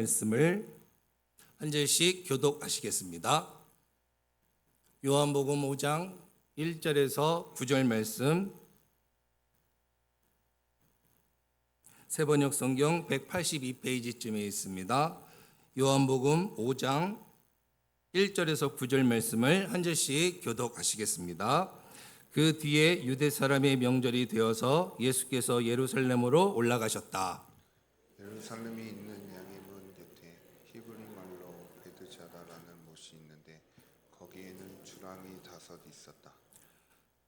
말씀을 한 절씩 교독하시겠습니다. 요한복음 5장 1절에서 9절 말씀, 새번역 성경 182페이지쯤에 있습니다. 요한복음 5장 1절에서 9절 말씀을 한 절씩 교독하시겠습니다. 그 뒤에 유대 사람의 명절이 되어서 예수께서 예루살렘으로 올라가셨다. 예루살렘이 있는 양의 문 곁에 히브리 말로 베드자다라는 못이 있는데 거기에는 주랑이 5 있었다.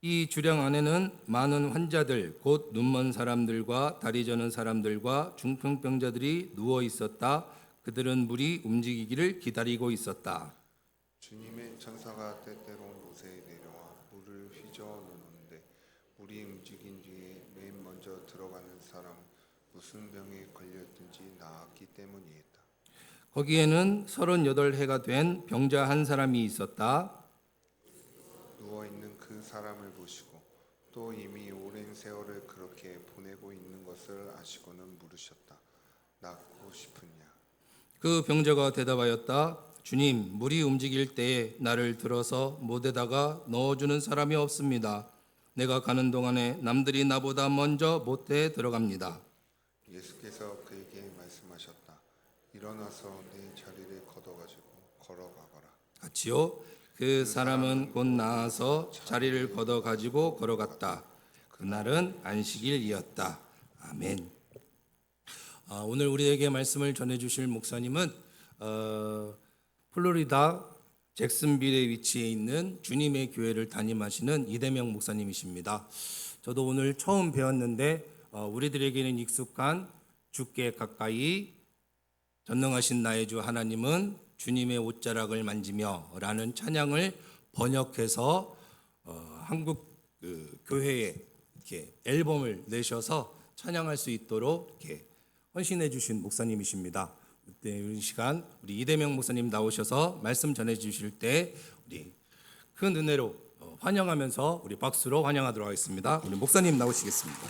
이 주량 안에는 많은 환자들, 곧 눈먼 사람들과 다리 저는 사람들과 중풍병자들이 누워 있었다. 그들은 물이 움직이기를 기다리고 있었다. 주님의 천사가 때때로 못에 내려와 물을 휘저어 놓는데 물이 움직인 뒤에 맨 먼저 들어가는 사람 무슨 병에 걸렸든지 나았기 때문이었다. 거기에는 38해가 된 병자 한 사람이 있었다. 누워있는 그 사람을 보시고 또 이미 오랜 세월을 그렇게 보내고 있는 것을 아시고는 물으셨다. 낫고 싶으냐? 그 병자가 대답하였다. 주님, 물이 움직일 때에 나를 들어서 못에다가 넣어주는 사람이 없습니다. 내가 가는 동안에 남들이 나보다 먼저 못에 들어갑니다. 예수께서 그에게 말씀하셨다. 일어나서 내 자리를 걷어가지고 걸어가거라. 같이요. 그 사람은 곧 나아서 자리를 걷어 가지고 걸어갔다. 그날은 안식일이었다. 아멘. 오늘 우리에게 말씀을 전해주실 목사님은 플로리다 잭슨빌에 위치해 있는 주님의 교회를 담임하시는 이대명 목사님이십니다. 저도 오늘 처음 배웠는데 우리들에게는 익숙한 주께 가까이 전능하신 나의 주 하나님은 주님의 옷자락을 만지며 라는 찬양을 번역해서 한국 교회에 이렇게 앨범을 내셔서 찬양할 수 있도록 이렇게 헌신해 주신 목사님이십니다. 이 시간 우리 이대명 목사님 나오셔서 말씀 전해 주실 때 우리 큰 은혜로 환영하면서 우리 박수로 환영하도록 하겠습니다. 우리 목사님 나오시겠습니다.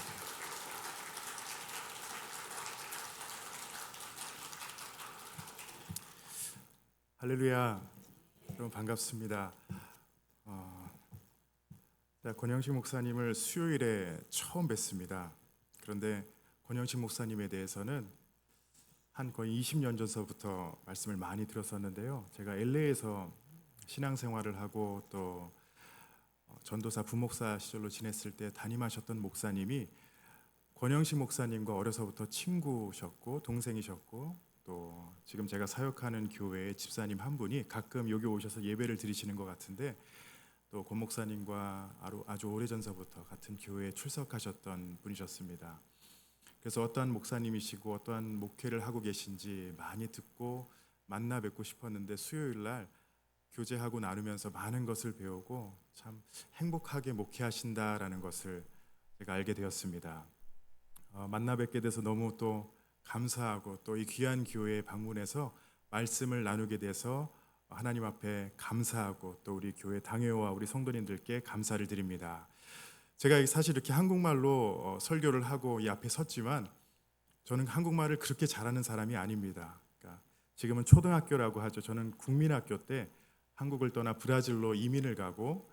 할렐루야. 여러분 반갑습니다. 권영식 목사님을 수요일에 처음 뵙습니다. 그런데 권영식 목사님에 대해서는 한 거의 20년 전서부터 말씀을 많이 들었었는데요. 제가 LA에서 신앙생활을 하고 또 전도사 부목사 시절로 지냈을 때 담임하셨던 목사님이 권영식 목사님과 어려서부터 친구셨고 동생이셨고 또 지금 제가 사역하는 교회의 집사님 한 분이 가끔 여기 오셔서 예배를 드리시는 것 같은데 또 권 목사님과 아주 오래전서부터 같은 교회에 출석하셨던 분이셨습니다. 그래서 어떠한 목사님이시고 어떠한 목회를 하고 계신지 많이 듣고 만나 뵙고 싶었는데 수요일 날 교제하고 나누면서 많은 것을 배우고 참 행복하게 목회하신다라는 것을 제가 알게 되었습니다. 만나 뵙게 돼서 너무 또 감사하고 또 이 귀한 교회에 방문해서 말씀을 나누게 돼서 하나님 앞에 감사하고 또 우리 교회 당회와 우리 성도님들께 감사를 드립니다. 제가 사실 이렇게 한국말로 설교를 하고 이 앞에 섰지만 저는 한국말을 그렇게 잘하는 사람이 아닙니다. 그러니까 지금은 초등학교라고 하죠. 저는 국민학교 때 한국을 떠나 브라질로 이민을 가고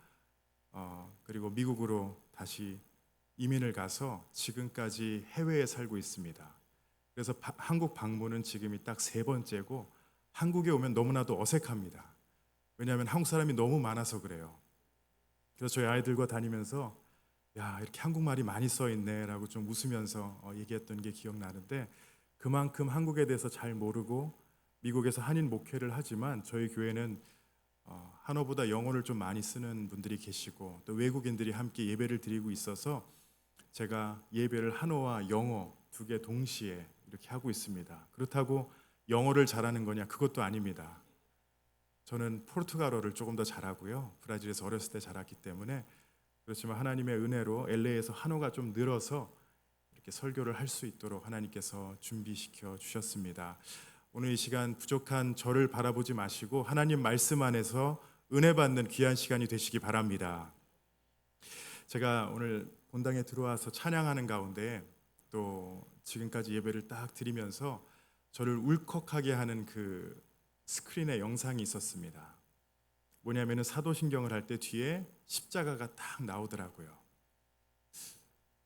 그리고 미국으로 다시 이민을 가서 지금까지 해외에 살고 있습니다. 그래서 한국 방문은 지금이 딱 3번째고 한국에 오면 너무나도 어색합니다. 왜냐하면 한국 사람이 너무 많아서 그래요. 그래서 저희 아이들과 다니면서 야, 이렇게 한국말이 많이 써있네 라고 좀 웃으면서 얘기했던 게 기억나는데 그만큼 한국에 대해서 잘 모르고 미국에서 한인 목회를 하지만 저희 교회는 한어보다 영어를 좀 많이 쓰는 분들이 계시고 또 외국인들이 함께 예배를 드리고 있어서 제가 예배를 한어와 영어 2개 동시에 이렇게 하고 있습니다. 그렇다고 영어를 잘하는 거냐? 그것도 아닙니다. 저는 포르투갈어를 조금 더 잘하고요. 브라질에서 어렸을 때 자랐기 때문에 그렇지만 하나님의 은혜로 LA에서 한어가 좀 늘어서 이렇게 설교를 할 수 있도록 하나님께서 준비시켜 주셨습니다. 오늘 이 시간 부족한 저를 바라보지 마시고 하나님 말씀 안에서 은혜 받는 귀한 시간이 되시기 바랍니다. 제가 오늘 본당에 들어와서 찬양하는 가운데 또 지금까지 예배를 딱 드리면서 저를 울컥하게 하는 그 스크린에 영상이 있었습니다. 뭐냐면은 사도신경을 할 때 뒤에 십자가가 딱 나오더라고요.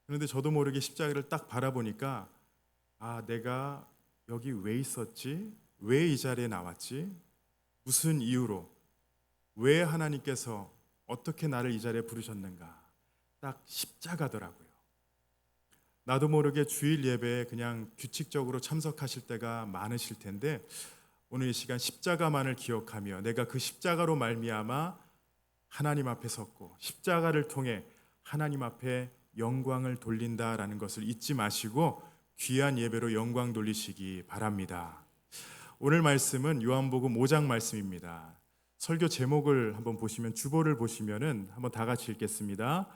그런데 저도 모르게 십자가를 딱 바라보니까 아, 내가 여기 왜 있었지? 왜 이 자리에 나왔지? 무슨 이유로? 왜 하나님께서 어떻게 나를 이 자리에 부르셨는가? 딱 십자가더라고요. 나도 모르게 주일 예배에 그냥 규칙적으로 참석하실 때가 많으실 텐데 오늘 이 시간 십자가만을 기억하며 내가 그 십자가로 말미암아 하나님 앞에 섰고 십자가를 통해 하나님 앞에 영광을 돌린다라는 것을 잊지 마시고 귀한 예배로 영광 돌리시기 바랍니다. 오늘 말씀은 요한복음 5장 말씀입니다. 설교 제목을 한번 보시면 주보를 보시면은 한번 다 같이 읽겠습니다.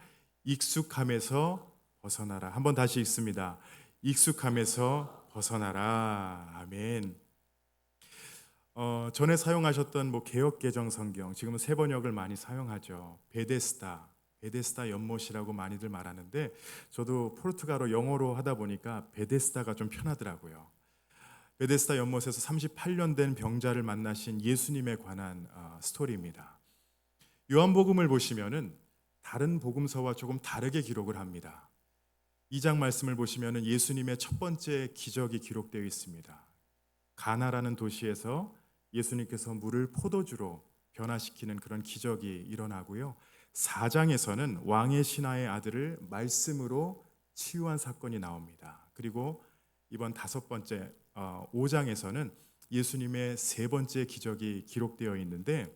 익숙함에서 벗어나라. 한번 다시 읽습니다. 익숙함에서 벗어나라. 아멘. 전에 사용하셨던 개역 개정 성경, 지금은 새 번역을 많이 사용하죠. 베데스다 연못이라고 많이들 말하는데 저도 포르투갈어 영어로 하다 보니까 베데스다가 좀 편하더라고요. 베데스다 연못에서 38년 된 병자를 만나신 예수님에 관한 스토리입니다. 요한복음을 보시면은 다른 복음서와 조금 다르게 기록을 합니다. 2장 말씀을 보시면은 예수님의 첫 번째 기적이 기록되어 있습니다. 가나라는 도시에서 예수님께서 물을 포도주로 변화시키는 그런 기적이 일어나고요. 4장에서는 왕의 신하의 아들을 말씀으로 치유한 사건이 나옵니다. 그리고 이번 5번째 5장에서는 예수님의 세 번째 기적이 기록되어 있는데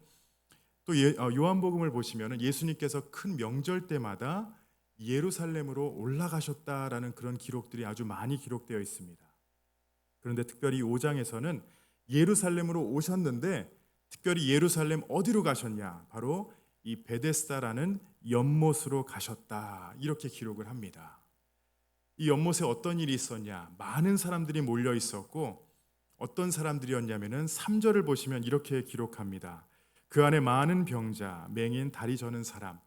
또 요한복음을 보시면 예수님께서 큰 명절 때마다 예루살렘으로 올라가셨다라는 그런 기록들이 아주 많이 기록되어 있습니다. 그런데 특별히 5장에서는 예루살렘으로 오셨는데 특별히 예루살렘 어디로 가셨냐? 바로 이 베데스다라는 연못으로 가셨다. 이렇게 기록을 합니다. 이 연못에 어떤 일이 있었냐? 많은 사람들이 몰려 있었고 어떤 사람들이었냐면은 3절을 보시면 이렇게 기록합니다. 그 안에 많은 병자, 맹인, 다리 저는 사람,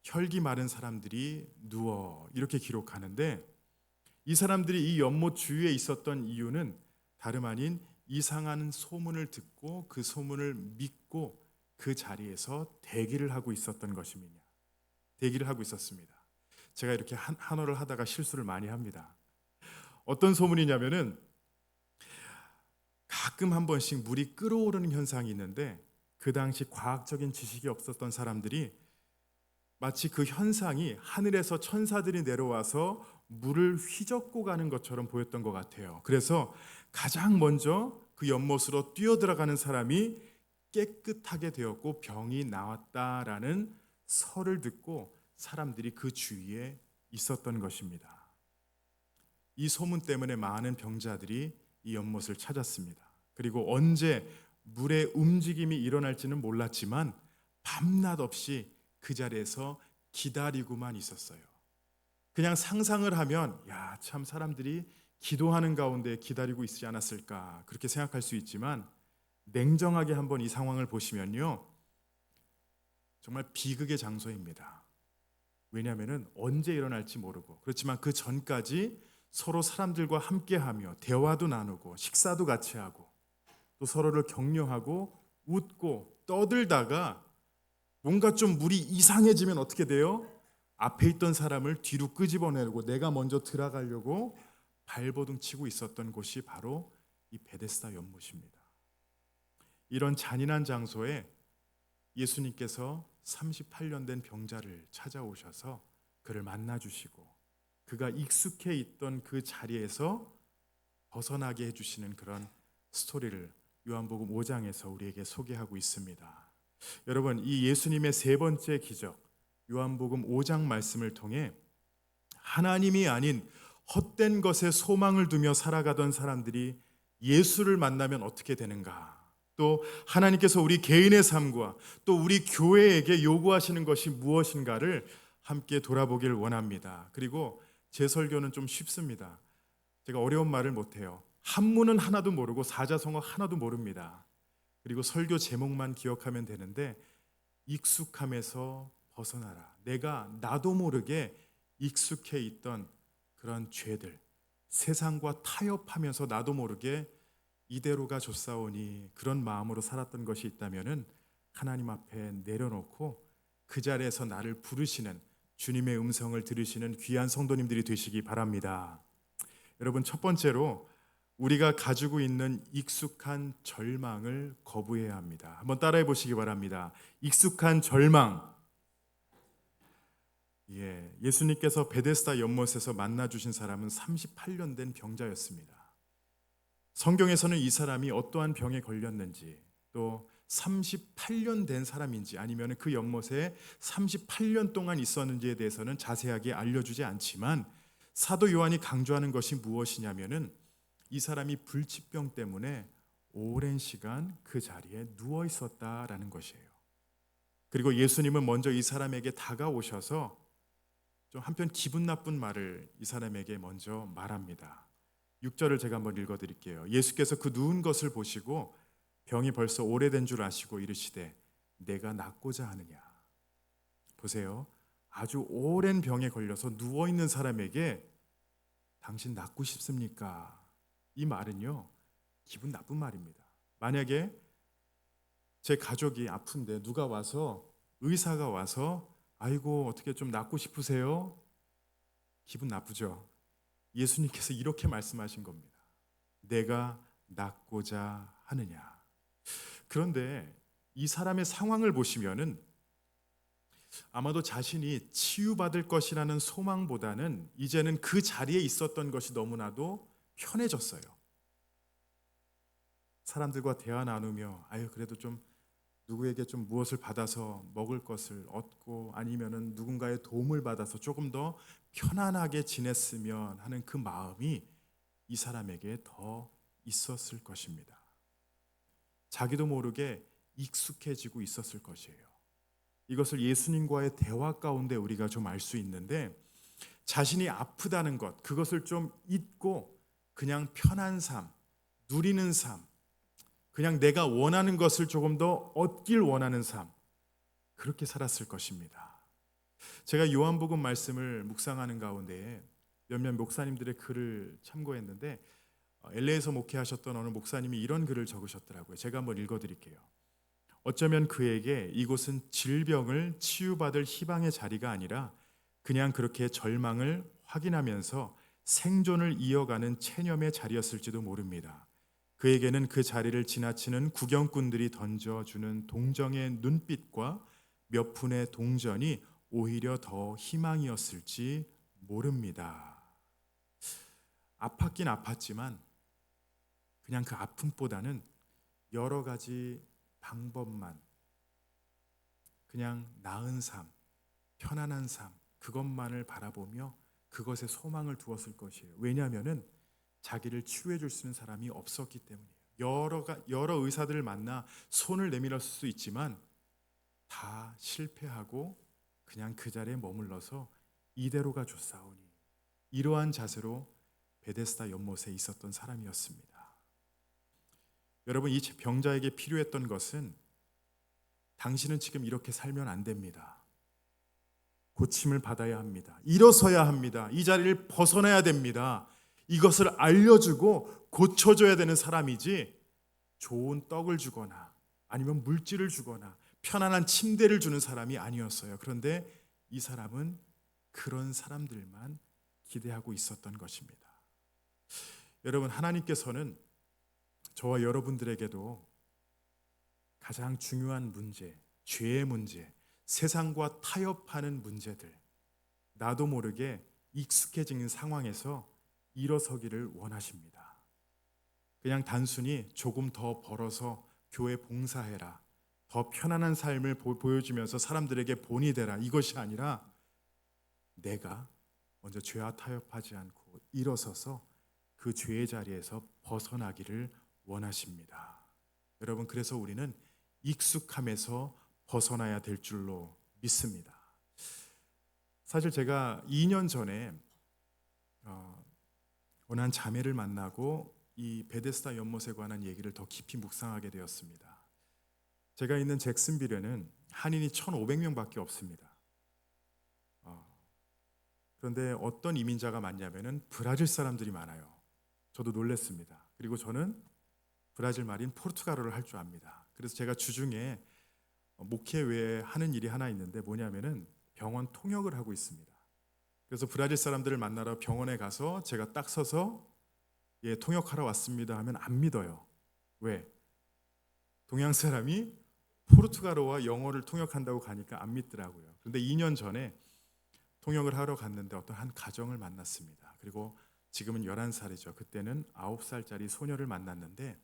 혈기 마른 사람들이 누워 이렇게 기록하는데 이 사람들이 이 연못 주위에 있었던 이유는 다름 아닌 이상한 소문을 듣고 그 소문을 믿고 그 자리에서 대기를 하고 있었던 것입니다. 대기를 하고 있었습니다. 제가 이렇게 한어를 하다가 실수를 많이 합니다. 어떤 소문이냐면은 가끔 한 번씩 물이 끓어오르는 현상이 있는데 그 당시 과학적인 지식이 없었던 사람들이 마치 그 현상이 하늘에서 천사들이 내려와서 물을 휘젓고 가는 것처럼 보였던 것 같아요. 그래서 가장 먼저 그 연못으로 뛰어들어가는 사람이 깨끗하게 되었고 병이 나왔다라는 설을 듣고 사람들이 그 주위에 있었던 것입니다. 이 소문 때문에 많은 병자들이 이 연못을 찾았습니다. 그리고 언제 물의 움직임이 일어날지는 몰랐지만 밤낮 없이 그 자리에서 기다리고만 있었어요. 그냥 상상을 하면 야, 참 사람들이 기도하는 가운데 기다리고 있지 않았을까 그렇게 생각할 수 있지만 냉정하게 한번 이 상황을 보시면요. 정말 비극의 장소입니다. 왜냐하면 언제 일어날지 모르고 그렇지만 그 전까지 서로 사람들과 함께하며 대화도 나누고 식사도 같이 하고 또 서로를 격려하고 웃고 떠들다가 뭔가 좀 물이 이상해지면 어떻게 돼요? 앞에 있던 사람을 뒤로 끄집어내고 내가 먼저 들어가려고 발버둥 치고 있었던 곳이 바로 이 베데스다 연못입니다. 이런 잔인한 장소에 예수님께서 38년 된 병자를 찾아오셔서 그를 만나주시고 그가 익숙해 있던 그 자리에서 벗어나게 해주시는 그런 스토리를 요한복음 5장에서 우리에게 소개하고 있습니다. 여러분, 이 예수님의 세 번째 기적 요한복음 5장 말씀을 통해 하나님이 아닌 헛된 것에 소망을 두며 살아가던 사람들이 예수를 만나면 어떻게 되는가? 또 하나님께서 우리 개인의 삶과 또 우리 교회에게 요구하시는 것이 무엇인가를 함께 돌아보길 원합니다. 그리고 제 설교는 좀 쉽습니다. 제가 어려운 말을 못해요. 한문은 하나도 모르고 사자성어 하나도 모릅니다. 그리고 설교 제목만 기억하면 되는데 익숙함에서 벗어나라. 나도 모르게 익숙해 있던 그런 죄들, 세상과 타협하면서 나도 모르게 이대로가 좋사오니 그런 마음으로 살았던 것이 있다면은 하나님 앞에 내려놓고 그 자리에서 나를 부르시는 주님의 음성을 들으시는 귀한 성도님들이 되시기 바랍니다. 여러분, 첫 번째로 우리가 가지고 있는 익숙한 절망을 거부해야 합니다. 한번 따라해 보시기 바랍니다. 익숙한 절망. 예수님께서 베데스다 연못에서 만나 주신 사람은 38년 된 병자였습니다. 성경에서는 이 사람이 어떠한 병에 걸렸는지, 또 38년 된 사람인지 아니면 그 연못에 38년 동안 있었는지에 대해서는 자세하게 알려주지 않지만, 사도 요한이 강조하는 것이 무엇이냐면은 이 사람이 불치병 때문에 오랜 시간 그 자리에 누워 있었다라는 것이에요. 그리고 예수님은 먼저 이 사람에게 다가오셔서 좀 한편 기분 나쁜 말을 이 사람에게 먼저 말합니다. 6절을 제가 한번 읽어드릴게요. 예수께서 그 누운 것을 보시고 병이 벌써 오래된 줄 아시고 이르시되 내가 낫고자 하느냐. 보세요. 아주 오랜 병에 걸려서 누워있는 사람에게 당신 낫고 싶습니까? 이 말은요, 기분 나쁜 말입니다. 만약에 제 가족이 아픈데 누가 와서, 의사가 와서 아이고 어떻게 좀 낫고 싶으세요? 기분 나쁘죠. 예수님께서 이렇게 말씀하신 겁니다. 내가 낫고자 하느냐. 그런데 이 사람의 상황을 보시면은 아마도 자신이 치유받을 것이라는 소망보다는 이제는 그 자리에 있었던 것이 너무나도 편해졌어요. 사람들과 대화 나누며 그래도 좀 누구에게 좀 무엇을 받아서 먹을 것을 얻고 아니면은 누군가의 도움을 받아서 조금 더 편안하게 지냈으면 하는 그 마음이 이 사람에게 더 있었을 것입니다. 자기도 모르게 익숙해지고 있었을 것이에요. 이것을 예수님과의 대화 가운데 우리가 좀 알 수 있는데, 자신이 아프다는 것, 그것을 좀 잊고 그냥 편한 삶, 누리는 삶, 그냥 내가 원하는 것을 조금 더 얻길 원하는 삶, 그렇게 살았을 것입니다. 제가 요한복음 말씀을 묵상하는 가운데 몇몇 목사님들의 글을 참고했는데, LA에서 목회하셨던 어느 목사님이 이런 글을 적으셨더라고요. 제가 한번 읽어드릴게요. 어쩌면 그에게 이곳은 질병을 치유받을 희망의 자리가 아니라 그냥 그렇게 절망을 확인하면서 생존을 이어가는 체념의 자리였을지도 모릅니다. 그에게는 그 자리를 지나치는 구경꾼들이 던져주는 동정의 눈빛과 몇 푼의 동전이 오히려 더 희망이었을지 모릅니다. 아팠긴 아팠지만 그냥 그 아픔보다는 여러 가지 방법만, 그냥 나은 삶, 편안한 삶, 그것만을 바라보며 그것에 소망을 두었을 것이에요. 왜냐하면은 자기를 치유해 줄 수 있는 사람이 없었기 때문이에요. 여러 의사들을 만나 손을 내밀었을 수 있지만 다 실패하고 그냥 그 자리에 머물러서 이대로가 좋사오니, 이러한 자세로 베데스다 연못에 있었던 사람이었습니다. 여러분, 이 병자에게 필요했던 것은 당신은 지금 이렇게 살면 안 됩니다. 고침을 받아야 합니다. 일어서야 합니다. 이 자리를 벗어나야 됩니다. 이것을 알려주고 고쳐줘야 되는 사람이지, 좋은 떡을 주거나 아니면 물질을 주거나 편안한 침대를 주는 사람이 아니었어요. 그런데 이 사람은 그런 사람들만 기대하고 있었던 것입니다. 여러분, 하나님께서는 저와 여러분들에게도 가장 중요한 문제, 죄의 문제, 세상과 타협하는 문제들, 나도 모르게 익숙해지는 상황에서 일어서기를 원하십니다. 그냥 단순히 조금 더 벌어서 교회 봉사해라, 더 편안한 삶을 보여주면서 사람들에게 본이 되라, 이것이 아니라 내가 먼저 죄와 타협하지 않고 일어서서 그 죄의 자리에서 벗어나기를 원하십니다. 여러분, 그래서 우리는 익숙함에서 벗어나야 될 줄로 믿습니다. 사실 제가 2년 전에 어느 한 자매를 만나고 이 베데스다 연못에 관한 얘기를 더 깊이 묵상하게 되었습니다. 제가 있는 잭슨빌에는 한인이 1,500명밖에 없습니다. 그런데 어떤 이민자가 많냐면은 브라질 사람들이 많아요. 저도 놀랐습니다. 그리고 저는 브라질 말인 포르투갈어를 할 줄 압니다. 그래서 제가 주중에 목회 외에 하는 일이 하나 있는데 뭐냐면은 병원 통역을 하고 있습니다. 그래서 브라질 사람들을 만나러 병원에 가서 제가 딱 서서 예, 통역하러 왔습니다 하면 안 믿어요. 왜? 동양 사람이 포르투갈어와 영어를 통역한다고 가니까 안 믿더라고요. 그런데 2년 전에 통역을 하러 갔는데 어떤 한 가정을 만났습니다. 그리고 지금은 11살이죠. 그때는 9살짜리 소녀를 만났는데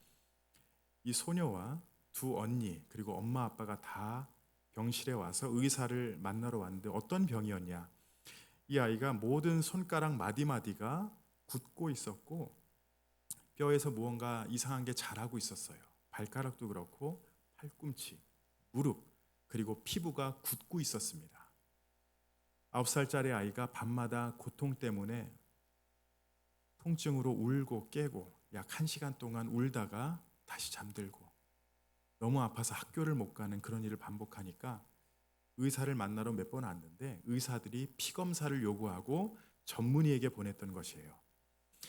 이 소녀와 두 언니 그리고 엄마 아빠가 다 병실에 와서 의사를 만나러 왔는데 어떤 병이었냐? 이 아이가 모든 손가락 마디마디가 굳고 있었고 뼈에서 무언가 이상한 게 자라고 있었어요. 발가락도 그렇고 팔꿈치, 무릎 그리고 피부가 굳고 있었습니다. 9살짜리 아이가 밤마다 고통 때문에 통증으로 울고 깨고 약 1시간 동안 울다가 다시 잠들고 너무 아파서 학교를 못 가는 그런 일을 반복하니까 의사를 만나러 몇 번 왔는데 의사들이 피 검사를 요구하고 전문의에게 보냈던 것이에요.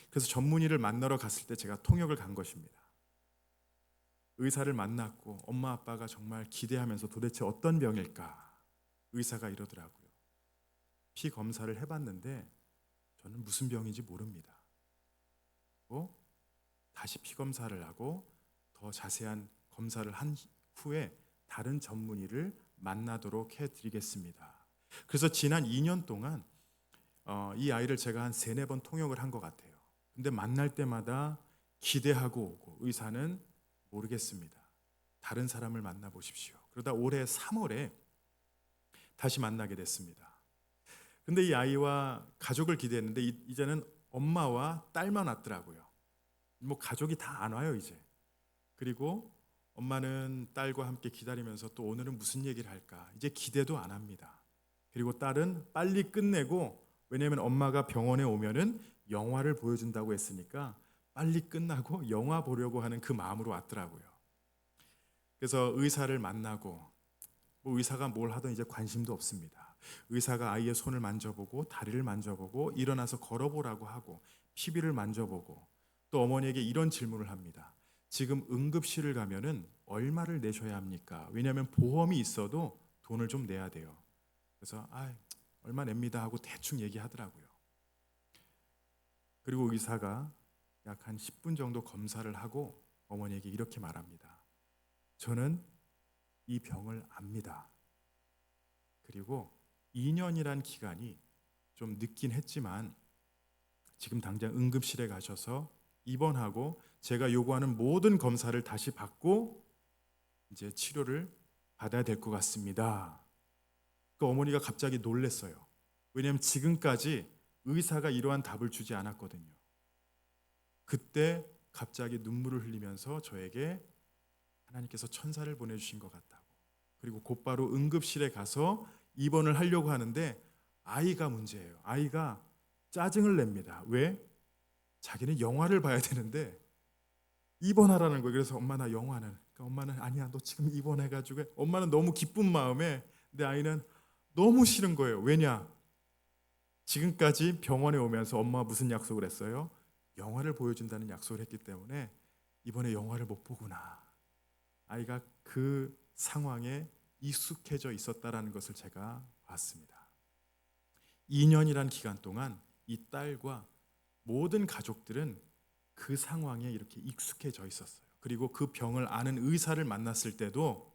그래서 전문의를 만나러 갔을 때 제가 통역을 간 것입니다. 의사를 만났고 엄마 아빠가 정말 기대하면서 도대체 어떤 병일까? 의사가 이러더라고요. 피 검사를 해봤는데 저는 무슨 병인지 모릅니다. 다시 피 검사를 하고 더 자세한 검사를 한 후에 다른 전문의를 만나도록 해드리겠습니다. 그래서 지난 2년 동안 이 아이를 제가 한 3-4번 통역을 한 것 같아요. 근데 만날 때마다 기대하고 오고 의사는 모르겠습니다. 다른 사람을 만나보십시오. 그러다 올해 3월에 다시 만나게 됐습니다. 근데 이 아이와 가족을 기대했는데 이제는 엄마와 딸만 왔더라고요. 뭐 가족이 다 안 와요 이제. 그리고 엄마는 딸과 함께 기다리면서 또 오늘은 무슨 얘기를 할까 이제 기대도 안 합니다. 그리고 딸은 빨리 끝내고 왜냐하면 엄마가 병원에 오면은 영화를 보여준다고 했으니까 빨리 끝나고 영화 보려고 하는 그 마음으로 왔더라고요. 그래서 의사를 만나고 뭐 의사가 뭘 하든 이제 관심도 없습니다. 의사가 아이의 손을 만져보고 다리를 만져보고 일어나서 걸어보라고 하고 피비를 만져보고 또 어머니에게 이런 질문을 합니다. 지금 응급실을 가면은 얼마를 내셔야 합니까? 왜냐하면 보험이 있어도 돈을 좀 내야 돼요. 그래서 얼마 냅니다 하고 대충 얘기하더라고요. 그리고 의사가 약 한 10분 정도 검사를 하고 어머니에게 이렇게 말합니다. 저는 이 병을 압니다. 그리고 2년이란 기간이 좀 늦긴 했지만 지금 당장 응급실에 가셔서 입원하고 제가 요구하는 모든 검사를 다시 받고 이제 치료를 받아야 될 것 같습니다. 그 어머니가 갑자기 놀랐어요. 왜냐하면 지금까지 의사가 이러한 답을 주지 않았거든요. 그때 갑자기 눈물을 흘리면서 저에게 하나님께서 천사를 보내주신 것 같다고. 그리고 곧바로 응급실에 가서 입원을 하려고 하는데 아이가 문제예요. 아이가 짜증을 냅니다. 왜? 자기는 영화를 봐야 되는데 입원하라는 거예요. 그래서 엄마 나 영화는. 그러니까 엄마는 아니야 너 지금 입원해가지고 엄마는 너무 기쁜 마음에 내 아이는 너무 싫은 거예요. 왜냐? 지금까지 병원에 오면서 엄마가 무슨 약속을 했어요? 영화를 보여준다는 약속을 했기 때문에 이번에 영화를 못 보구나. 아이가 그 상황에 익숙해져 있었다라는 것을 제가 봤습니다. 2년이란 기간 동안 이 딸과 모든 가족들은 그 상황에 이렇게 익숙해져 있었어요. 그리고 그 병을 아는 의사를 만났을 때도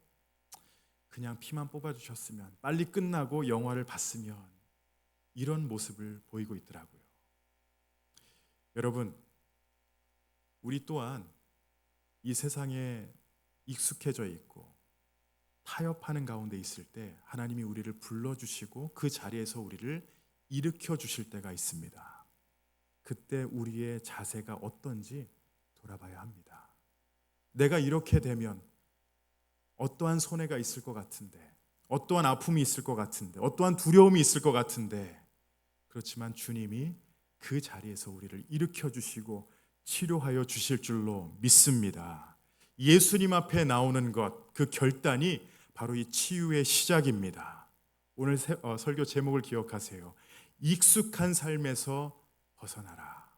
그냥 피만 뽑아주셨으면 빨리 끝나고 영화를 봤으면 이런 모습을 보이고 있더라고요. 여러분, 우리 또한 이 세상에 익숙해져 있고 타협하는 가운데 있을 때 하나님이 우리를 불러주시고 그 자리에서 우리를 일으켜 주실 때가 있습니다. 그때 우리의 자세가 어떤지 돌아봐야 합니다. 내가 이렇게 되면 어떠한 손해가 있을 것 같은데, 어떠한 아픔이 있을 것 같은데, 어떠한 두려움이 있을 것 같은데, 그렇지만 주님이 그 자리에서 우리를 일으켜 주시고 치료하여 주실 줄로 믿습니다. 예수님 앞에 나오는 것, 그 결단이 바로 이 치유의 시작입니다. 오늘 설교 제목을 기억하세요. 익숙한 삶에서 벗어나라.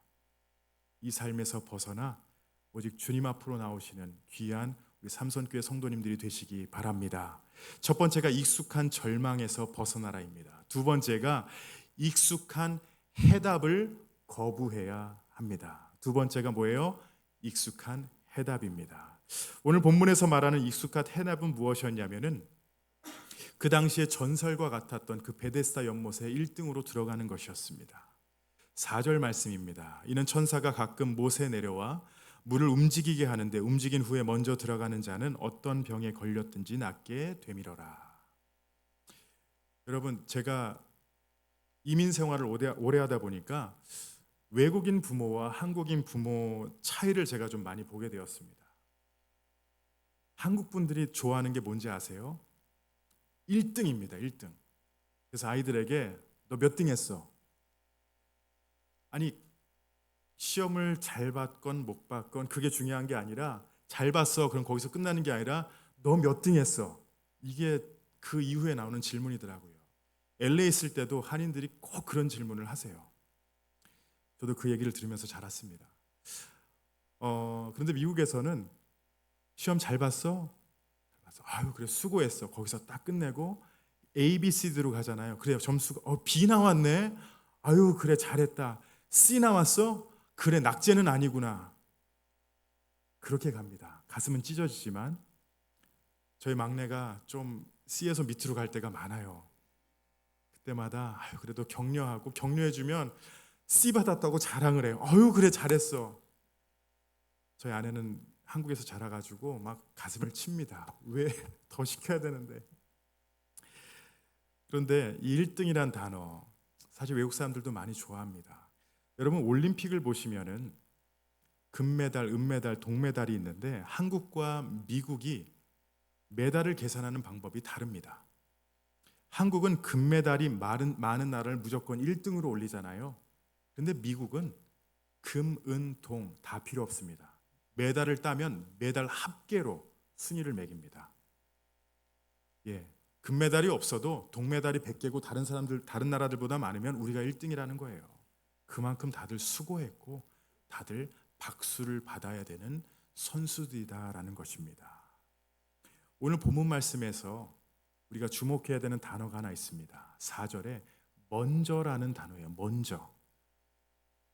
이 삶에서 벗어나 오직 주님 앞으로 나오시는 귀한 우리 삼선교회 성도님들이 되시기 바랍니다. 첫 번째가 익숙한 절망에서 벗어나라입니다. 두 번째가 익숙한 해답을 거부해야 합니다. 두 번째가 뭐예요? 익숙한 해답입니다. 오늘 본문에서 말하는 익숙한 해답은 무엇이었냐면은 그 당시에 전설과 같았던 그 베데스다 연못에 1등으로 들어가는 것이었습니다. 4절 말씀입니다. 이는 천사가 가끔 못에 내려와 물을 움직이게 하는데 움직인 후에 먼저 들어가는 자는 어떤 병에 걸렸든지 낫게 되밀어라. 여러분, 제가 이민 생활을 오래 하다 보니까 외국인 부모와 한국인 부모 차이를 제가 좀 많이 보게 되었습니다. 한국 분들이 좋아하는 게 뭔지 아세요? 1등입니다. 1등. 그래서 아이들에게 너 몇 등 했어? 아니, 시험을 잘 봤건 못 봤건 그게 중요한 게 아니라 잘 봤어. 그럼 거기서 끝나는 게 아니라 너 몇 등 했어? 이게 그 이후에 나오는 질문이더라고요. LA 있을 때도 한인들이 꼭 그런 질문을 하세요. 저도 그 얘기를 들으면서 자랐습니다. 그런데 미국에서는 시험 잘 봤어? 잘 봤어. 아유, 그래, 수고했어. 거기서 딱 끝내고 A, B, C로 가잖아요. 그래요, 점수가 B 나왔네. 아유, 그래, 잘했다. C 나왔어? 그래, 낙제는 아니구나. 그렇게 갑니다. 가슴은 찢어지지만 저희 막내가 좀 C에서 밑으로 갈 때가 많아요. 그때마다 아유, 그래도 격려하고 격려해주면 C 받았다고 자랑을 해요. 아유, 그래, 잘했어. 저희 아내는 한국에서 자라가지고 막 가슴을 칩니다. 왜 더 시켜야 되는데. 그런데 이 1등이란 단어 사실 외국 사람들도 많이 좋아합니다. 여러분, 올림픽을 보시면은 금메달, 은메달, 동메달이 있는데 한국과 미국이 메달을 계산하는 방법이 다릅니다. 한국은 금메달이 많은 나라를 무조건 1등으로 올리잖아요. 그런데 미국은 금, 은, 동 다 필요 없습니다. 메달을 따면 메달 합계로 순위를 매깁니다. 예, 금메달이 없어도 동메달이 100개고 다른 나라들보다 많으면 우리가 1등이라는 거예요. 그만큼 다들 수고했고 다들 박수를 받아야 되는 선수들이다라는 것입니다. 오늘 본문 말씀에서 우리가 주목해야 되는 단어가 하나 있습니다. 4절에 먼저라는 단어예요. 먼저.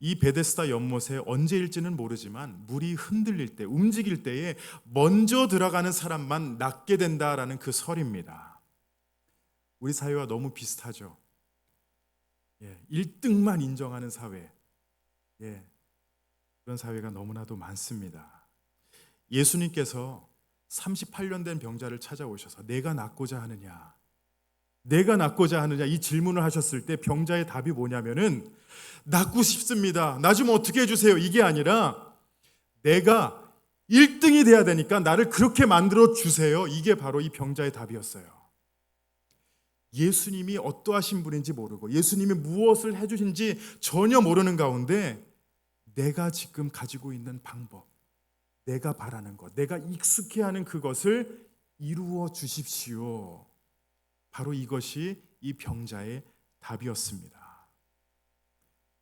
이 베데스다 연못에 언제일지는 모르지만 물이 흔들릴 때, 움직일 때에 먼저 들어가는 사람만 낫게 된다라는 그 설입니다. 우리 사회와 너무 비슷하죠. 1등만 인정하는 사회. 그런 사회가 너무나도 많습니다. 예수님께서 38년 된 병자를 찾아오셔서 내가 낫고자 하느냐 이 질문을 하셨을 때 병자의 답이 뭐냐면은 낫고 싶습니다. 나 좀 어떻게 해주세요. 이게 아니라 내가 1등이 돼야 되니까 나를 그렇게 만들어 주세요. 이게 바로 이 병자의 답이었어요. 예수님이 어떠하신 분인지 모르고 예수님이 무엇을 해주신지 전혀 모르는 가운데 내가 지금 가지고 있는 방법, 내가 바라는 것, 내가 익숙해하는 그것을 이루어 주십시오. 바로 이것이 이 병자의 답이었습니다.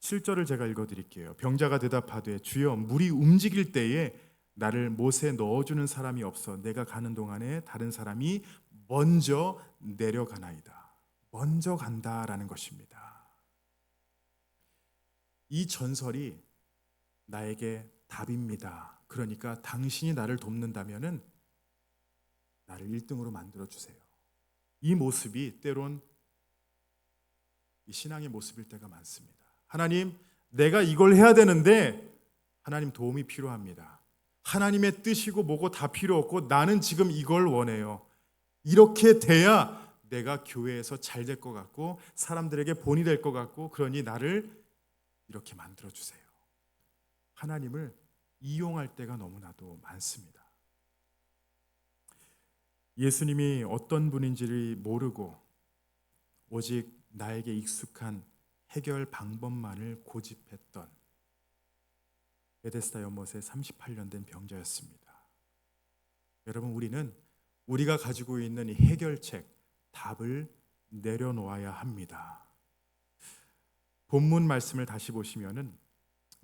7절을 제가 읽어드릴게요. 병자가 대답하되 주여 물이 움직일 때에 나를 못에 넣어주는 사람이 없어 내가 가는 동안에 다른 사람이 먼저 내려가나이다. 먼저 간다라는 것입니다. 이 전설이 나에게 답입니다. 그러니까 당신이 나를 돕는다면은 나를 1등으로 만들어 주세요. 이 모습이 때론 이 신앙의 모습일 때가 많습니다. 하나님, 내가 이걸 해야 되는데 하나님 도움이 필요합니다. 하나님의 뜻이고 뭐고 다 필요 없고 나는 지금 이걸 원해요. 이렇게 돼야 내가 교회에서 잘 될 것 같고 사람들에게 본이 될 것 같고 그러니 나를 이렇게 만들어 주세요. 하나님을 이용할 때가 너무나도 많습니다. 예수님이 어떤 분인지를 모르고 오직 나에게 익숙한 해결 방법만을 고집했던 베데스다 연못에 38년 된 병자였습니다. 여러분, 우리는 우리가 가지고 있는 이 해결책, 답을 내려놓아야 합니다. 본문 말씀을 다시 보시면은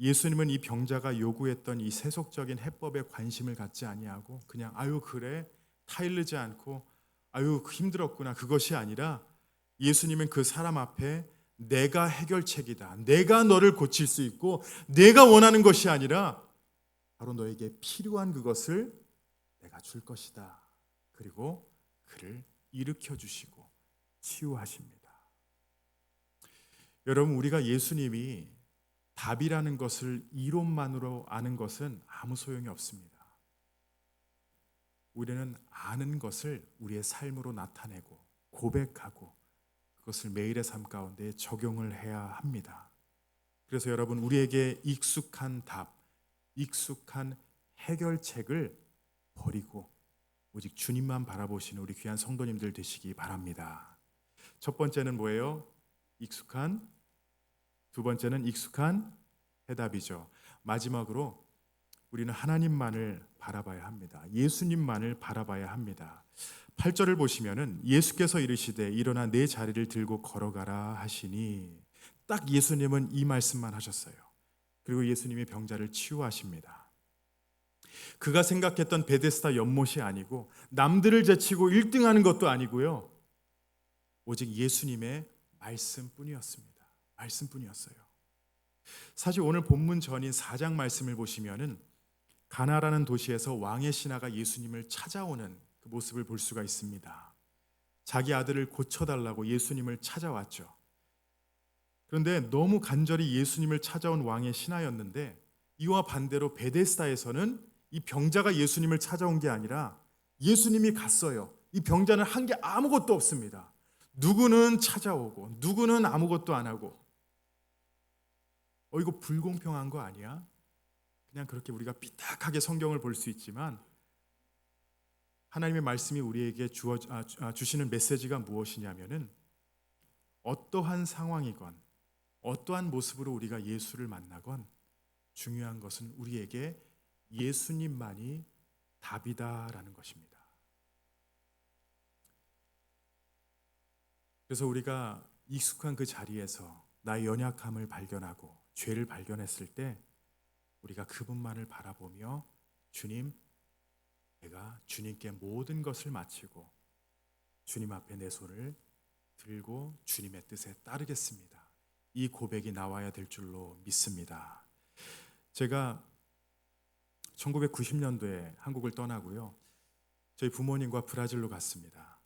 예수님은 이 병자가 요구했던 이 세속적인 해법에 관심을 갖지 아니하고 그냥 아유 그래 타일르지 않고 아유 힘들었구나 그것이 아니라 예수님은 그 사람 앞에 내가 해결책이다. 내가 너를 고칠 수 있고 내가 원하는 것이 아니라 바로 너에게 필요한 그것을 내가 줄 것이다. 그리고 그를 일으켜 주시고 치유하십니다. 여러분 우리가 예수님이 답이라는 것을 이론만으로 아는 것은 아무 소용이 없습니다. 우리는 아는 것을 우리의 삶으로 나타내고 고백하고 그것을 매일의 삶 가운데 적용을 해야 합니다. 그래서 여러분 우리에게 익숙한 답, 익숙한 해결책을 버리고 오직 주님만 바라보시는 우리 귀한 성도님들 되시기 바랍니다. 첫 번째는 뭐예요? 익숙한, 두 번째는 익숙한 해답이죠. 마지막으로 우리는 하나님만을 바라봐야 합니다. 예수님만을 바라봐야 합니다. 8절을 보시면은 예수께서 이르시되 일어나 내 자리를 들고 걸어가라 하시니 딱 예수님은 이 말씀만 하셨어요. 그리고 예수님이 병자를 치유하십니다. 그가 생각했던 베데스다 연못이 아니고 남들을 제치고 1등하는 것도 아니고요. 오직 예수님의 말씀뿐이었습니다. 말씀뿐이었어요. 사실 오늘 본문 전인 4장 말씀을 보시면은 가나라는 도시에서 왕의 신하가 예수님을 찾아오는 그 모습을 볼 수가 있습니다. 자기 아들을 고쳐달라고 예수님을 찾아왔죠. 그런데 너무 간절히 예수님을 찾아온 왕의 신하였는데 이와 반대로 베데스다에서는 이 병자가 예수님을 찾아온 게 아니라 예수님이 갔어요. 이 병자는 한 게 아무것도 없습니다. 누구는 찾아오고 누구는 아무것도 안 하고 이거 불공평한 거 아니야? 그냥 그렇게 우리가 삐딱하게 성경을 볼 수 있지만 하나님의 말씀이 우리에게 주시는 메시지가 무엇이냐면은 어떠한 상황이건 어떠한 모습으로 우리가 예수를 만나건 중요한 것은 우리에게 예수님만이 답이다라는 것입니다. 그래서 우리가 익숙한 그 자리에서 나의 연약함을 발견하고 죄를 발견했을 때 우리가 그분만을 바라보며 주님, 내가 주님께 모든 것을 마치고 주님 앞에 내 손을 들고 주님의 뜻에 따르겠습니다. 이 고백이 나와야 될 줄로 믿습니다. 제가 1990년도에 한국을 떠나고요. 저희 부모님과 브라질로 갔습니다.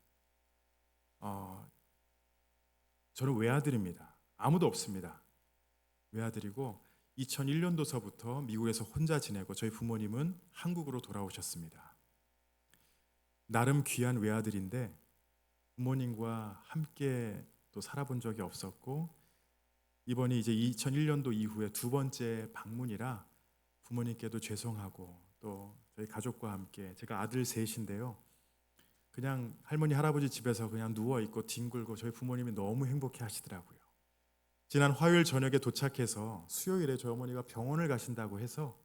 저는 외아들입니다. 아무도 없습니다. 외아들이고 2001년도서부터 미국에서 혼자 지내고 저희 부모님은 한국으로 돌아오셨습니다. 나름 귀한 외아들인데 부모님과 함께 또 살아본 적이 없었고 이번이 이제 2001년도 이후에 두 번째 방문이라 부모님께도 죄송하고 또 저희 가족과 함께 제가 아들 셋인데요. 그냥 할머니 할아버지 집에서 그냥 누워 있고 뒹굴고 저희 부모님이 너무 행복해 하시더라고요. 지난 화요일 저녁에 도착해서 수요일에 저희 어머니가 병원을 가신다고 해서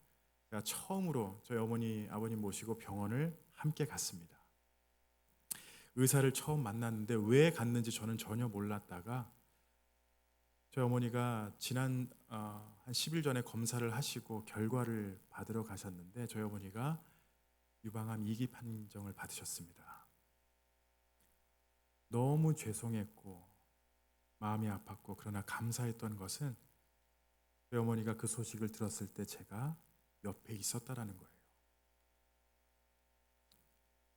제가 처음으로 저희 어머니 아버님 모시고 병원을 함께 갔습니다. 의사를 처음 만났는데 왜 갔는지 저는 전혀 몰랐다가 저희 어머니가 지난 한 10일 전에 검사를 하시고 결과를 받으러 가셨는데 저희 어머니가 유방암 2기 판정을 받으셨습니다. 너무 죄송했고 마음이 아팠고 그러나 감사했던 것은 저희 어머니가 그 소식을 들었을 때 제가 옆에 있었다라는 거예요.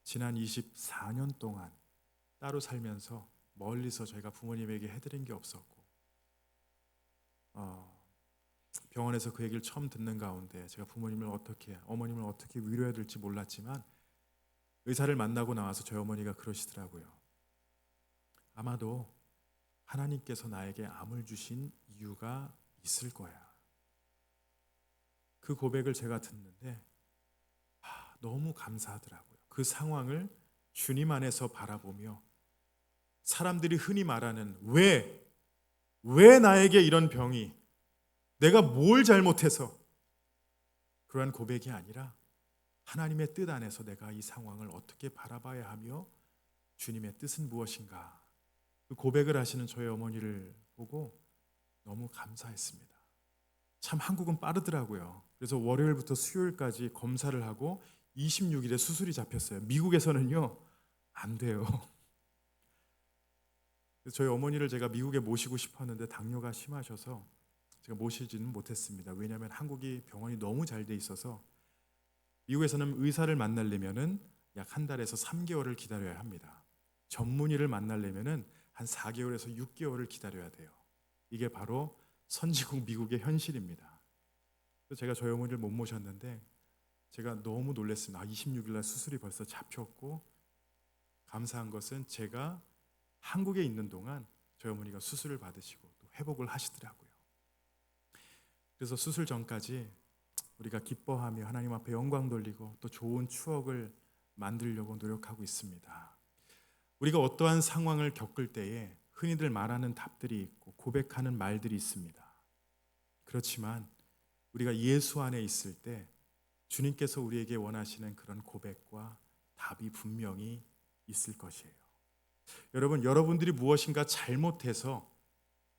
지난 24년 동안 따로 살면서 멀리서 저희가 부모님에게 해드린 게 없었고 병원에서 그 얘기를 처음 듣는 가운데 제가 어머님을 어떻게 위로해야 될지 몰랐지만 의사를 만나고 나와서 저희 어머니가 그러시더라고요. 아마도 하나님께서 나에게 암을 주신 이유가 있을 거야. 그 고백을 제가 듣는데 너무 감사하더라고요. 그 상황을 주님 안에서 바라보며 사람들이 흔히 말하는 왜 나에게 이런 병이 내가 뭘 잘못해서 그러한 고백이 아니라 하나님의 뜻 안에서 내가 이 상황을 어떻게 바라봐야 하며 주님의 뜻은 무엇인가 그 고백을 하시는 저희 어머니를 보고 너무 감사했습니다. 참 한국은 빠르더라고요. 그래서 월요일부터 수요일까지 검사를 하고 26일에 수술이 잡혔어요. 미국에서는요, 안 돼요. 그래서 저희 어머니를 제가 미국에 모시고 싶었는데 당뇨가 심하셔서 제가 모시지는 못했습니다. 왜냐하면 한국이 병원이 너무 잘 돼 있어서 미국에서는 의사를 만나려면은 약 한 달에서 3개월을 기다려야 합니다. 전문의를 만나려면은 한 4개월에서 6개월을 기다려야 돼요. 이게 바로 선진국 미국의 현실입니다. 그래서 제가 저희 어머니를 못 모셨는데 제가 너무 놀랐습니다. 26일 날 수술이 벌써 잡혔고, 감사한 것은 제가 한국에 있는 동안 저희 어머니가 수술을 받으시고 또 회복을 하시더라고요. 그래서 수술 전까지 우리가 기뻐하며 하나님 앞에 영광 돌리고 또 좋은 추억을 만들려고 노력하고 있습니다. 우리가 어떠한 상황을 겪을 때에 흔히들 말하는 답들이 있고 고백하는 말들이 있습니다. 그렇지만 우리가 예수 안에 있을 때 주님께서 우리에게 원하시는 그런 고백과 답이 분명히 있을 것이에요. 여러분, 여러분들이 무엇인가 잘못해서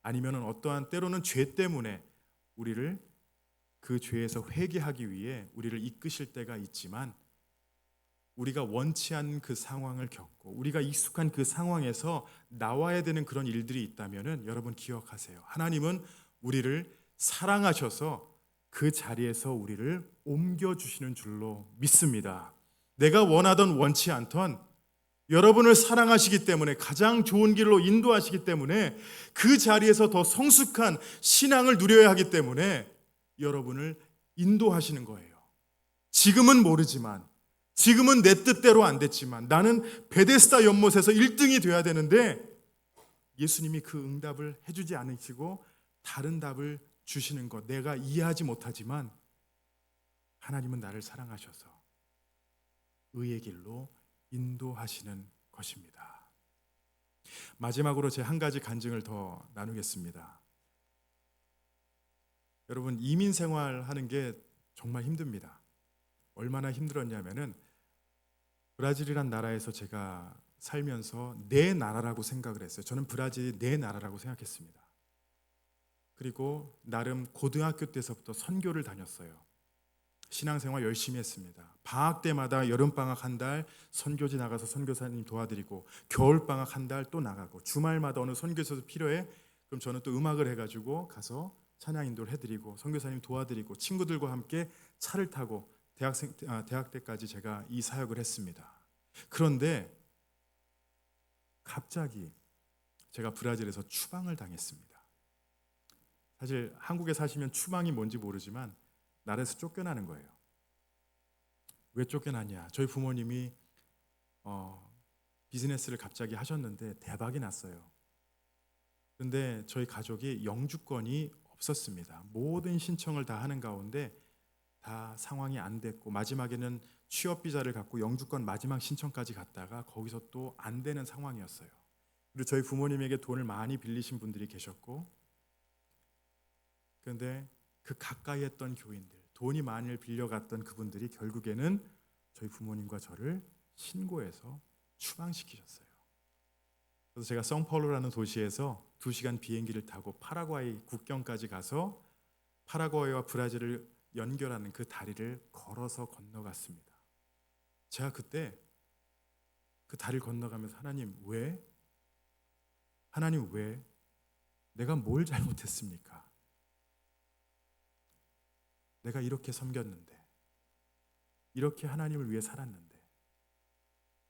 아니면 어떠한 때로는 죄 때문에 우리를 그 죄에서 회개하기 위해 우리를 이끄실 때가 있지만, 우리가 원치 않는 그 상황을 겪고 우리가 익숙한 그 상황에서 나와야 되는 그런 일들이 있다면 여러분 기억하세요. 하나님은 우리를 사랑하셔서 그 자리에서 우리를 옮겨주시는 줄로 믿습니다. 내가 원하던 원치 않던 여러분을 사랑하시기 때문에 가장 좋은 길로 인도하시기 때문에 그 자리에서 더 성숙한 신앙을 누려야 하기 때문에 여러분을 인도하시는 거예요. 지금은 모르지만, 지금은 내 뜻대로 안 됐지만, 나는 베데스다 연못에서 1등이 돼야 되는데 예수님이 그 응답을 해주지 않으시고 다른 답을 주시는 것, 내가 이해하지 못하지만 하나님은 나를 사랑하셔서 의의 길로 인도하시는 것입니다. 마지막으로 제 한 가지 간증을 더 나누겠습니다. 여러분, 이민 생활하는 게 정말 힘듭니다. 얼마나 힘들었냐면은 브라질이란 나라에서 제가 살면서 내 나라라고 생각을 했어요. 저는 브라질이 내 나라라고 생각했습니다. 그리고 나름 고등학교 때서부터 선교를 다녔어요. 신앙생활 열심히 했습니다. 방학 때마다 여름방학 한 달 선교지 나가서 선교사님 도와드리고, 겨울방학 한 달 또 나가고, 주말마다 어느 선교사도 필요해? 그럼 저는 또 음악을 해가지고 가서 찬양 인도를 해드리고 선교사님 도와드리고 친구들과 함께 차를 타고 대학 때까지 제가 이 사역을 했습니다. 그런데 갑자기 제가 브라질에서 추방을 당했습니다. 사실 한국에 사시면 추방이 뭔지 모르지만 나라에서 쫓겨나는 거예요. 왜 쫓겨났냐? 저희 부모님이 비즈니스를 갑자기 하셨는데 대박이 났어요. 그런데 저희 가족이 영주권이 없었습니다. 모든 신청을 다 하는 가운데 다 상황이 안 됐고, 마지막에는 취업 비자를 갖고 영주권 마지막 신청까지 갔다가 거기서 또 안 되는 상황이었어요. 그리고 저희 부모님에게 돈을 많이 빌리신 분들이 계셨고, 그런데 그 가까이 했던 교인들, 돈이 많이 빌려갔던 그분들이 결국에는 저희 부모님과 저를 신고해서 추방시키셨어요. 그래서 제가 성파울로라는 도시에서 2시간 비행기를 타고 파라과이 국경까지 가서 파라과이와 브라질을 연결하는 그 다리를 걸어서 건너갔습니다. 제가 그때 그 다리를 건너가면서 하나님 왜? 내가 뭘 잘못했습니까? 내가 이렇게 섬겼는데, 이렇게 하나님을 위해 살았는데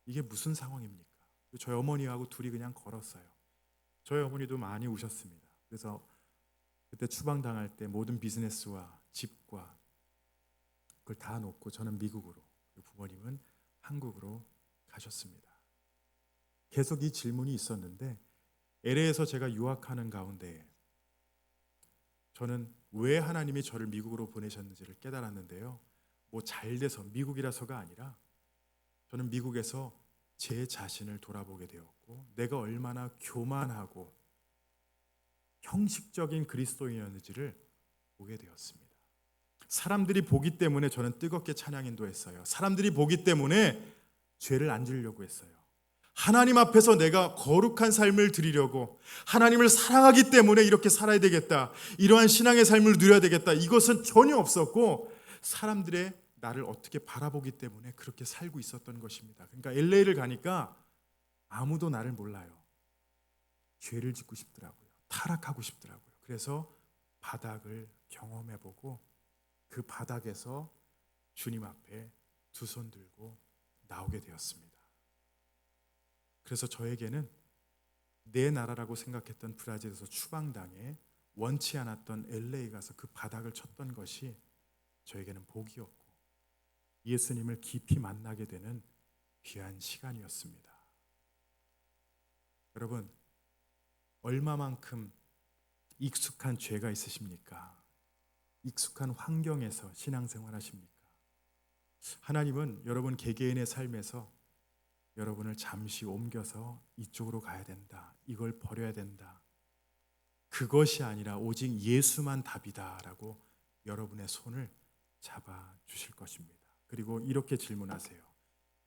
이게 무슨 상황입니까? 저희 어머니하고 둘이 그냥 걸었어요. 저희 어머니도 많이 우셨습니다. 그래서 그때 추방당할 때 모든 비즈니스와 집과 그걸 다 놓고 저는 미국으로, 그리고 부모님은 한국으로 가셨습니다. 계속 이 질문이 있었는데 LA에서 제가 유학하는 가운데 저는 왜 하나님이 저를 미국으로 보내셨는지를 깨달았는데요. 뭐 잘돼서 미국이라서가 아니라 저는 미국에서 제 자신을 돌아보게 되었고, 내가 얼마나 교만하고 형식적인 그리스도인이었는지를 보게 되었습니다. 사람들이 보기 때문에 저는 뜨겁게 찬양 인도했어요. 사람들이 보기 때문에 죄를 안 지으려고 했어요. 하나님 앞에서 내가 거룩한 삶을 드리려고 하나님을 사랑하기 때문에 이렇게 살아야 되겠다. 이러한 신앙의 삶을 누려야 되겠다. 이것은 전혀 없었고 사람들의 나를 어떻게 바라보기 때문에 그렇게 살고 있었던 것입니다. 그러니까 LA를 가니까 아무도 나를 몰라요. 죄를 짓고 싶더라고요. 타락하고 싶더라고요. 그래서 바닥을 경험해보고 그 바닥에서 주님 앞에 두 손 들고 나오게 되었습니다. 그래서 저에게는 내 나라라고 생각했던 브라질에서 추방당해 원치 않았던 LA 가서 그 바닥을 쳤던 것이 저에게는 복이었고 예수님을 깊이 만나게 되는 귀한 시간이었습니다. 여러분, 얼마만큼 익숙한 죄가 있으십니까? 익숙한 환경에서 신앙생활 하십니까? 하나님은 여러분 개개인의 삶에서 여러분을 잠시 옮겨서 이쪽으로 가야 된다. 이걸 버려야 된다. 그것이 아니라 오직 예수만 답이다라고 여러분의 손을 잡아 주실 것입니다. 그리고 이렇게 질문하세요.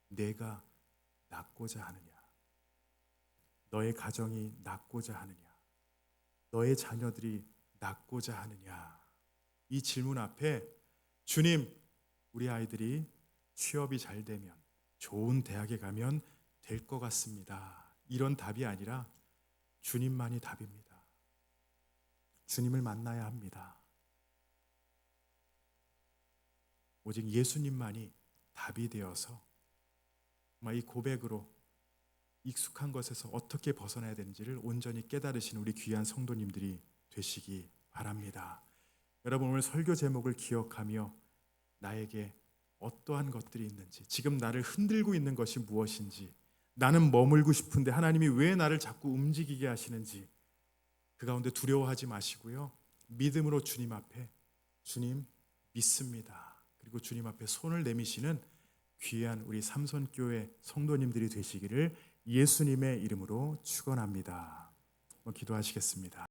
내가 낫고자 하느냐? 너의 가정이 낫고자 하느냐? 너의 자녀들이 낫고자 하느냐? 이 질문 앞에 주님, 우리 아이들이 취업이 잘 되면 좋은 대학에 가면 될 것 같습니다. 이런 답이 아니라 주님만이 답입니다. 주님을 만나야 합니다. 오직 예수님만이 답이 되어서 이 고백으로 익숙한 것에서 어떻게 벗어나야 되는지를 온전히 깨달으신 우리 귀한 성도님들이 되시기 바랍니다. 여러분, 오늘 설교 제목을 기억하며 나에게 어떠한 것들이 있는지, 지금 나를 흔들고 있는 것이 무엇인지, 나는 머물고 싶은데 하나님이 왜 나를 자꾸 움직이게 하시는지 그 가운데 두려워하지 마시고요. 믿음으로 주님 앞에 주님 믿습니다. 그리고 주님 앞에 손을 내미시는 귀한 우리 삼손교회 성도님들이 되시기를 예수님의 이름으로 축원합니다. 기도하시겠습니다.